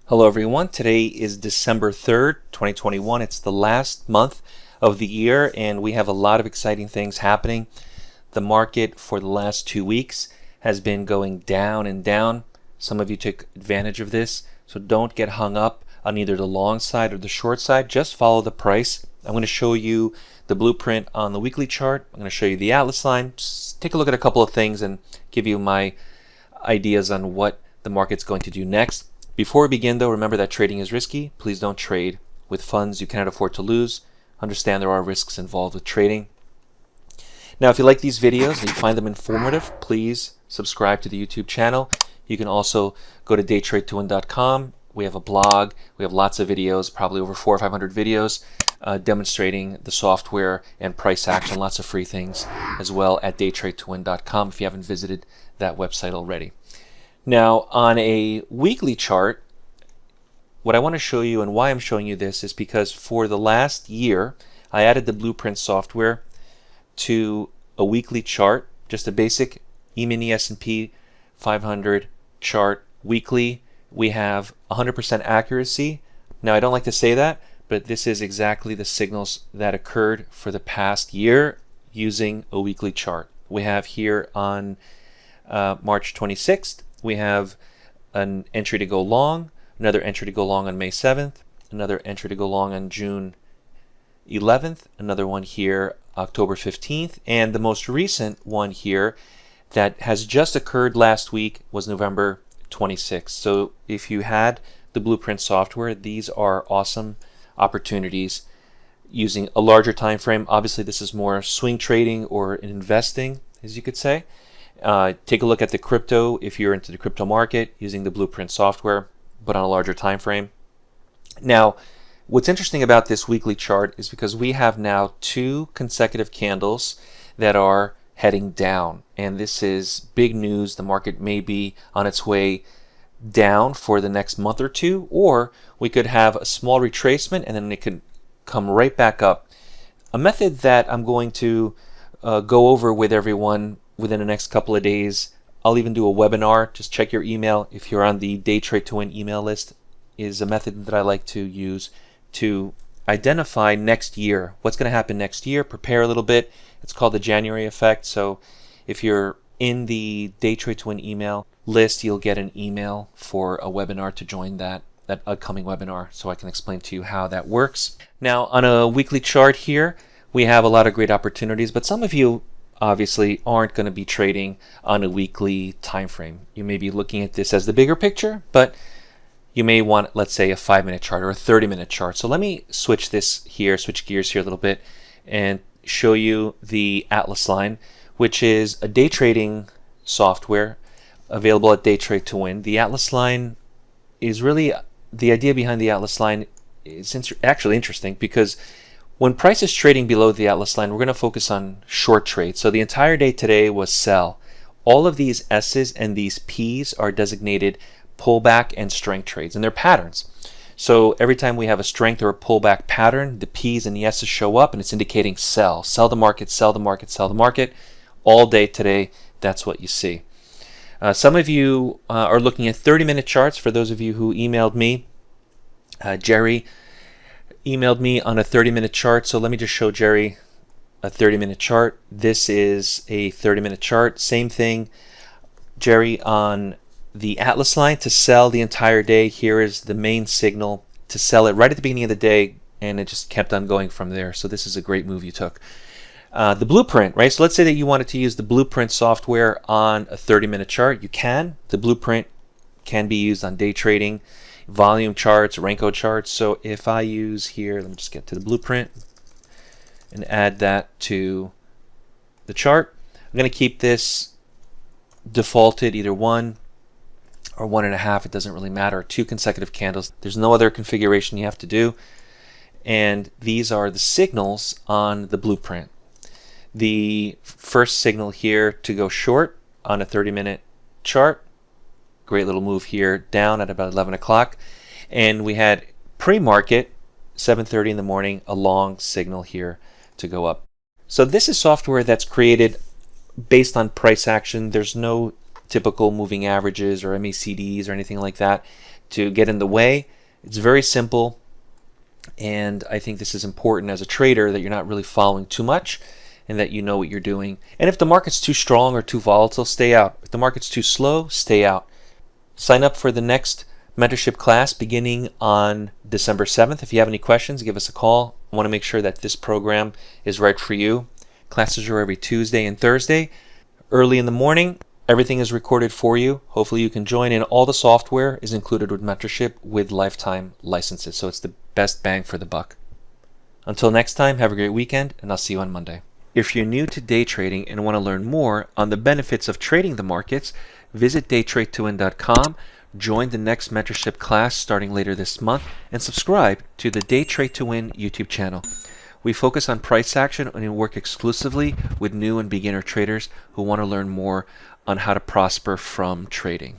Hello everyone, today is December 3rd, 2021. It's the last month of the year and we have a lot of exciting things happening. The market for the last 2 weeks has been going down and down. Some of you took advantage of this, so don't get hung up on either the long side or the short side. Just follow the price. I'm going to show you the blueprint on the weekly chart. I'm going to show you the Atlas line. Just take a look at a couple of things and give you my ideas on what the market's going to do next. Before we begin though, remember that trading is risky. Please don't trade with funds you cannot afford to lose. Understand there are risks involved with trading. Now if you like these videos and you find them informative, please subscribe to the YouTube channel. You can also go to DayTradeToWin.com. We have a blog. We have lots of videos, probably over 400 or 500 videos demonstrating the software and price action. Lots of free things as well at DayTradeToWin.com if you haven't visited that website already. Now on a weekly chart, what I want to show you and why I'm showing you this is because for the last year I added the blueprint software to a weekly chart, just a basic E-mini S&P 500 chart weekly. We have 100% accuracy. Now I don't like to say that, but this is exactly the signals that occurred for the past year using a weekly chart. We have here on March 26th, we have an entry to go long, another entry to go long on May 7th, another entry to go long on June 11th, another one here October 15th, and the most recent one here that has just occurred last week was November 26th. So if you had the blueprint software, these are awesome opportunities using a larger time frame. Obviously this is more swing trading or investing, as you could say. Take a look at the crypto if you're into the crypto market using the blueprint software, but on a larger time frame. Now what's interesting about this weekly chart is because we have now 2 consecutive candles that are heading down, and this is big news. The market may be on its way down for the next month or two, or we could have a small retracement and then it could come right back up. A method that I'm going to go over with everyone within the next couple of days, I'll even do a webinar, just check your email if you're on the DayTradeToWin email list, is a method that I like to use to identify next year, what's going to happen next year, prepare a little bit. It's called the January effect. So if you're in the DayTradeToWin email list, you'll get an email for a webinar to join that upcoming webinar, so I can explain to you how that works. Now on a weekly chart here, we have a lot of great opportunities, but some of you obviously aren't going to be trading on a weekly time frame. You may be looking at this as the bigger picture, but you may want, let's say, a 5-minute chart or a 30-minute chart. So let me switch gears here a little bit and show you the Atlas line, which is a day trading software available at DayTradeToWin. The Atlas line is really, the idea behind the Atlas line is actually interesting because when price is trading below the Atlas line, we're going to focus on short trades. So the entire day today was sell. All of these S's and these P's are designated pullback and strength trades, and they're patterns. So every time we have a strength or a pullback pattern, the P's and the S's show up and it's indicating sell. Sell the market, sell the market, sell the market. All day today, that's what you see. Some of you are looking at 30-minute charts. For those of you who emailed me, Jerry emailed me on a 30-minute chart. So let me just show Jerry a 30-minute chart. This is a 30-minute chart. Same thing, Jerry, on the Atlas line to sell the entire day. Here is the main signal to sell it right at the beginning of the day, and it just kept on going from there. So this is a great move you took. The blueprint, right? So let's say that you wanted to use the blueprint software on a 30-minute chart. You can. The blueprint can be used on day trading, volume charts, Renko charts. So if I use here, let me just get to the blueprint and add that to the chart. I'm going to keep this defaulted either 1 or 1.5. It doesn't really matter. 2 consecutive candles. There's no other configuration you have to do. And these are the signals on the blueprint. The first signal here to go short on a 30-minute chart. Great little move here down at about 11 o'clock. And we had pre-market 7:30 in the morning, a long signal here to go up. So this is software that's created based on price action. There's no typical moving averages or MACDs or anything like that to get in the way. It's very simple, and I think this is important as a trader, that you're not really following too much and that you know what you're doing. And if the market's too strong or too volatile, stay out. If the market's too slow, stay out. Sign up for the next mentorship class beginning on December 7th. If you have any questions, give us a call. I want to make sure that this program is right for you. Classes are every Tuesday and Thursday, early in the morning. Everything is recorded for you. Hopefully you can join in. All the software is included with mentorship with lifetime licenses, so it's the best bang for the buck. Until next time, have a great weekend, and I'll see you on Monday. If you're new to day trading and want to learn more on the benefits of trading the markets, visit DayTradeToWin.com, join the next mentorship class starting later this month, and subscribe to the Day Trade to Win YouTube channel. We focus on price action and work exclusively with new and beginner traders who want to learn more on how to prosper from trading.